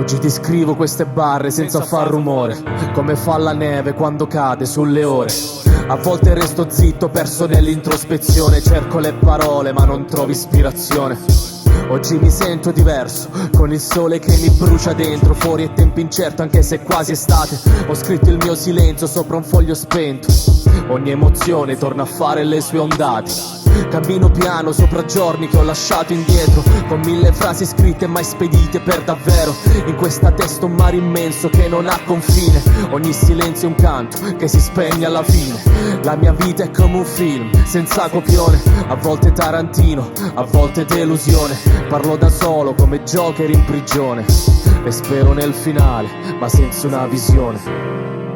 Oggi ti scrivo queste barre senza far rumore, come fa la neve quando cade sulle ore. A volte resto zitto, perso nell'introspezione, cerco le parole ma non trovo ispirazione. Oggi mi sento diverso, con il sole che mi brucia dentro. Fuori è tempo incerto anche se è quasi estate. Ho scritto il mio silenzio sopra un foglio spento. Ogni emozione torna a fare le sue ondate. Cammino piano sopra giorni che ho lasciato indietro, con 1000 frasi scritte mai spedite per davvero. In questa testa un mare immenso che non ha confine. Ogni silenzio è un canto che si spegne alla fine. La mia vita è come un film senza copione, a volte Tarantino, a volte delusione. Parlo da solo come Joker in prigione e spero nel finale, ma senza una visione.